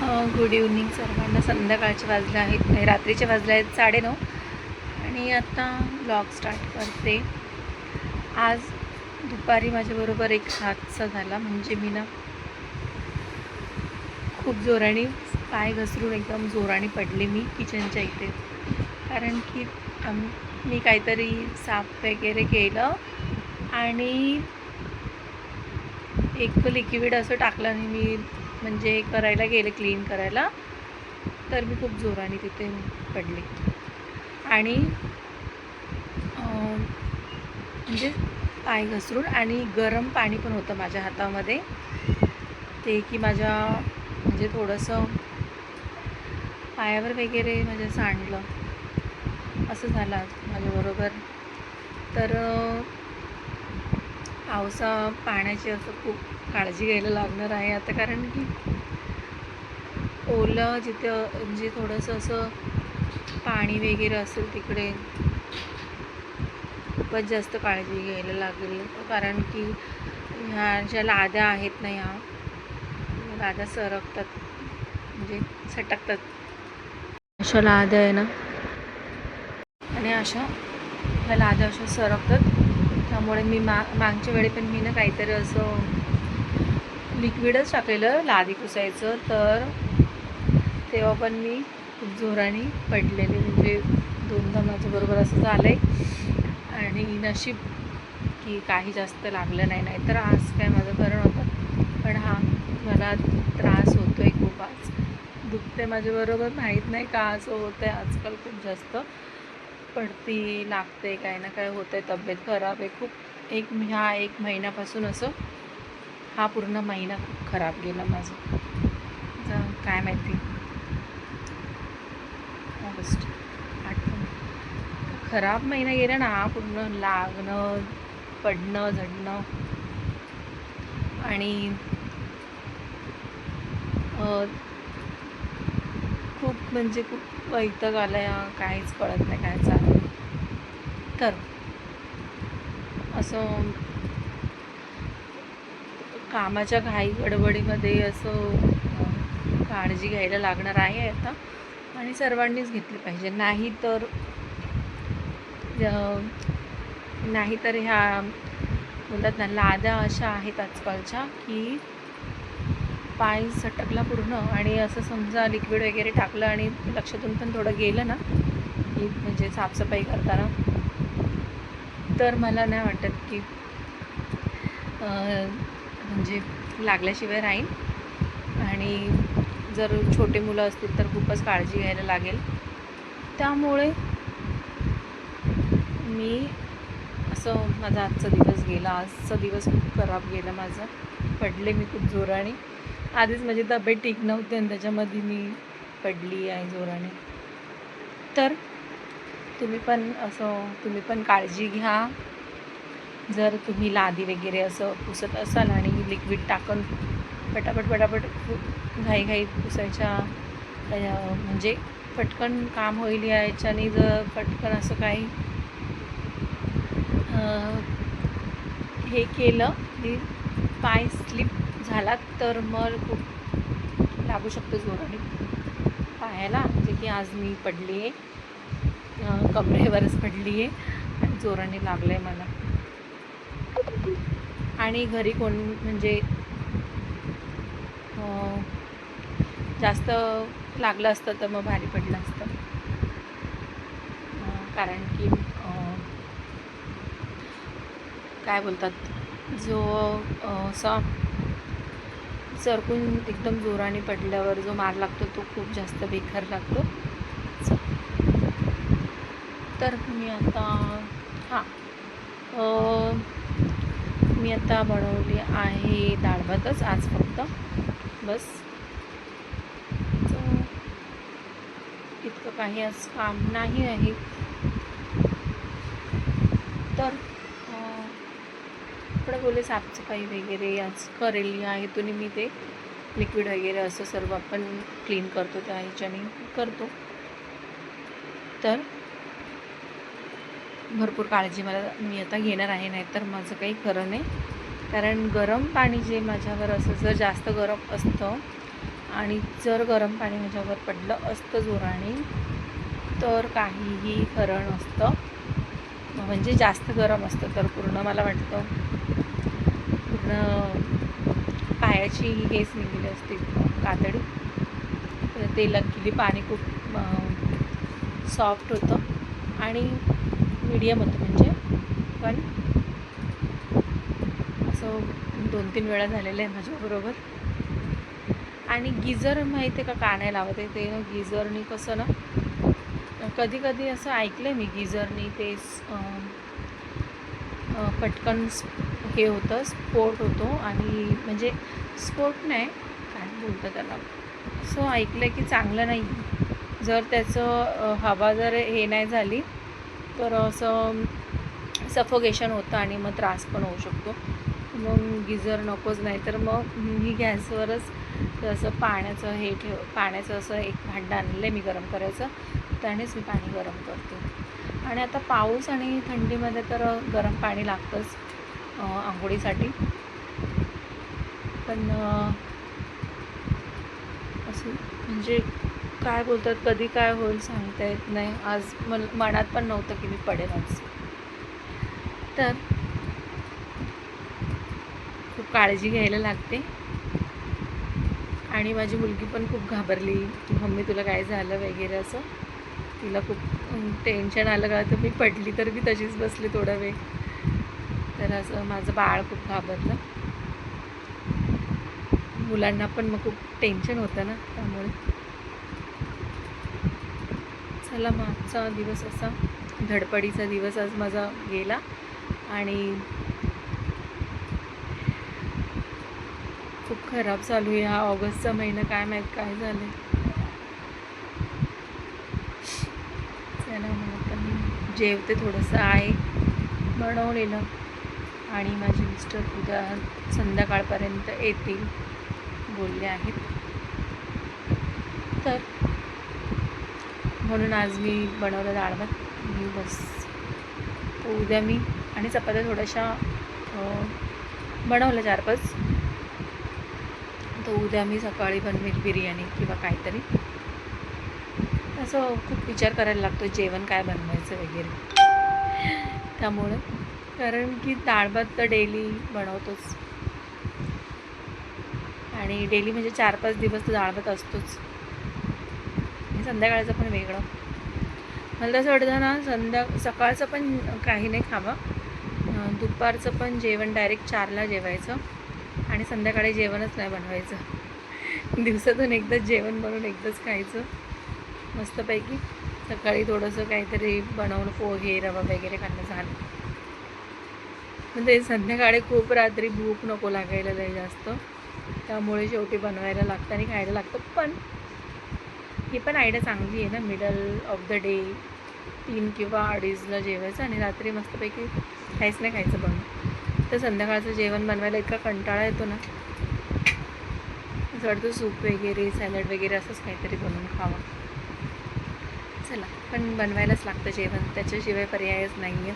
Good evening सर्वांना. संध्याकाळचे वाजले आहेत, नाही रात्रीचे वाजले आहेत 9:30 आणि आता ब्लॉग स्टार्ट करते. आज दुपारी माझ्याबरोबर एक हादसा झाला. म्हणजे मी ना खूप जोराने पाय घसरून एकदम जोराने पडले मी किचनच्या इथे. कारण की मी काहीतरी साफ वगैरे केलं आणि एक लिक्विड असं टाकलं आणि मी म्हणजे करायला गेले क्लीन करायला, तर मी खूप जोराने तिथे पडले आणि म्हणजे पाय घसरून आणि गरम पाणी पण होतं माझ्या हातामध्ये. ते की माझ्या म्हणजे थोडंसं पायावर वगैरे माझ्या सांडलं, असं झालं आज माझ्याबरोबर. तर पाण्याची असं खूप काळजी घ्यायला लागणार आहे आता. कारण की ओलं जिथं म्हणजे थोडंसं असं पाणी वगैरे असेल तिकडे खूपच जास्त काळजी घ्यायला लागेल. कारण की ह्या ज्या लाद्या आहेत ना, ह्या लाद्या सरकतात, म्हणजे सटकतात. अशा लाद्या आहे ना, आणि अशा ह्या लाद्या अशा सरकतात. त्यामुळे मी मागच्या वेळी पण मी ना काहीतरी असं लिक्विडच टाकलेलं लादी पुसायचं, तर तेव्हा पण मी खूप जोराने पडलेले. म्हणजे दोनदा माझ्याबरोबर असं झालं आहे आणि नशीब की काही जास्त लागलं नाही. नाहीतर आज काय माझं खरं होतं. पण हा मला त्रास होतो आहे खूप. आज दुखते माझ्याबरोबर, माहीत नाही का असं होतं आहे. आजकाल खूप जास्त पडती लागते, काय ना काय होतं आहे. तब्येत खराब आहे खूप. ह्या एक महिन्यापासून असं हा पूर्ण महिना खूप खराब गेला माझं. काय माहिती, ऑगस्ट 8 खराब महिना गेला ना हा. पूर्ण लागणं, पडणं, झडणं आणि खूप म्हणजे खूप वैताग आला या. काहीच कळत नाही काय चालू. तर असं कामाच्या घाई गडबडीमध्ये असं काळजी घ्यायला लागणार आहे आता, आणि सर्वांनीच घेतली पाहिजे. नाहीतर ह्या बोलतात ना, लाद्या अशा आहेत आजकालच्या की पाय सटकला पूर्ण. आणि असं समजा लिक्विड वगैरे टाकलं आणि लक्षातून पण थोडं गेलं ना, की म्हणजे साफसफाई करताना, तर मला नाही वाटत की म्हणजे लागल्याशिवाय राहील. आणि जर छोटे मुलं असतील तर खूपच काळजी घ्यायला लागेल. त्यामुळे मी असं माझा आजचा दिवस गेला. आजचा दिवस खूप खराब गेला माझा. पडले मी खूप जोराने. आधीच माझी तब्येत ठीक नव्हती आणि त्याच्यामध्ये मी पडली आहे जोराने. तर तुम्ही पण काळजी घ्या. जर तुम्ही लादी वगैरे असं पुसत असाल आणि लिक्विड टाकून पटापट घाईघाईत पुसायच्या, म्हणजे पटकन काम होईल याच्याने. जर पटकन असं काही हे केलं की पाय स्लिप झाला तर मग खूप लागू शकतो जोराने पायाला. म्हणजे की आज मी पडली आहे, कमरेवरच पडली आहे आणि जोराने लागलं आहे मला. आणि घरी कोण म्हणजे जास्त लागलं असतं तर मग भारी पडलं असतं. कारण की काय बोलतात, जो असा सरकून एकदम जोराने पडल्यावर जो मार लागतो तो खूप जास्त बेकार लागतो. तर मी आता बनवली आहे डाळ भातच आज फक्त, बस. इतकं काही आज काम नाही आहे. तर थोडं बोले साफसफाई वगैरे आज करेल. या हेतूने मी ते लिक्विड वगैरे असं सर्व आपण क्लीन करतो त्या ह्याच्याने करतो. तर भरपूर काळजी मी आता घेणार आहे. नाहीतर माझं काही खरं नाही. कारण गरम पाणी जे माझ्यावर असं जर जास्त गरम असतं आणि जर गरम पाणी माझ्यावर पडलं असतं जोराने तर काहीही खरं नसतं. म्हणजे जास्त गरम असतं तर पूर्ण मला वाटतं पूर्ण पायाची हेच निघाली असते कातडी. तर ते लकीली पाणी खूप सॉफ्ट होतं आणि मीडियम होतं म्हणजे. पण असं 2-3 वेळा झालेलं आहे माझ्याबरोबर. आणि गिझर माहिती आहे का नाही लावत आहे ते ना. गिझरनी कसं ना कधी कधी असं ऐकलं आहे मी गिझरनी ते पटकन हे होतं स्फोट होतो. आणि म्हणजे स्फोट नाही काय बोलतं त्याला, असं ऐकलं आहे की चांगलं नाही. जर त्याचं हवा जर हे नाही झाली तर असं सफोकेशन होतं आणि मग त्रास पण होऊ शकतो. मग गिझर नकोच. नाही तर मग मी गॅसवरच असं पाण्याचं असं एक भांडं आणलं आहे मी गरम करायचं, त्यानेच मी पाणी गरम करते. आणि आता पाऊस आणि थंडीमध्ये तर गरम पाणी लागतंच आंघोळीसाठी. पण असं म्हणजे काय बोलतात कधी काय होईल सांगता येत नाही. आज मनात पण नव्हतं की मी पडेन आज. तर खूप काळजी घ्यायला लागते. आणि माझी मुलगी पण खूप घाबरली की मम्मी तुला काय झालं वगैरे असं. तिला खूप टेन्शन आलं का तर मी पडली तर मी तशीच बसले थोडा वेळ. तर असं माझं बाळ खूप घाबरलं. मुलांना पण मग खूप टेन्शन होतं ना त्यामुळे. चला मग आजचा दिवस असा धडपडीचा दिवस आज माझा गेला. आणि खूप खराब चालू आहे हा ऑगस्टचा महिना. काय माहीत काय झालं आहे. चला मग आता मी जेवते. थोडंसं आहे बनवलेलं. आणि माझे मिस्टर उद्या संध्याकाळपर्यंत येतील बोलले आहेत. तर म्हणून आज मी बनवलं डाळ भात. मी बस उद्या मी आणि चपात्या थोड्याशा बनवल्या 4-5. तर उद्या मी सकाळी बनवेल बिर्याणी किंवा काहीतरी. असं खूप विचार करायला लागतो जेवण काय बनवायचं वगैरे. त्यामुळे कारण की डाळ भात तर डेली बनवतोच. आणि डेली म्हणजे 4-5 दिवस तर डाळ भात असतोच. आणि संध्याकाळचं पण वेगळं. मला तसं वाटतं ना सकाळचं पण काही नाही खावं. दुपारचं पण जेवण डायरेक्ट 4ला जेवायचं आणि संध्याकाळी जेवणच नाही बनवायचं. दिवसातून एकदाच जेवण बनवून एकदाच खायचं मस्तपैकी. सकाळी थोडंसं काहीतरी बनवलं पोहे रवा वगैरे खाणं झालं. म्हणजे संध्याकाळी खूप रात्री भूक नको लागायला लय जास्त. त्यामुळे शेवटी बनवायला लागतं आणि खायला लागतं. पण ही पण आयडिया चांगली आहे ना. मिडल ऑफ द डे 3 किंवा 2:30ला जेवायचं आणि रात्री मस्तपैकी काहीच नाही खायचं बनवून. तर संध्याकाळचं जेवण बनवायला इतका कंटाळा येतो ना. असं वाटतं सूप वगैरे सॅलड वगैरे असंच काहीतरी बनवून खावं. चला पण बनवायलाच लागतं जेवण, त्याच्याशिवाय पर्यायच नाही आहे.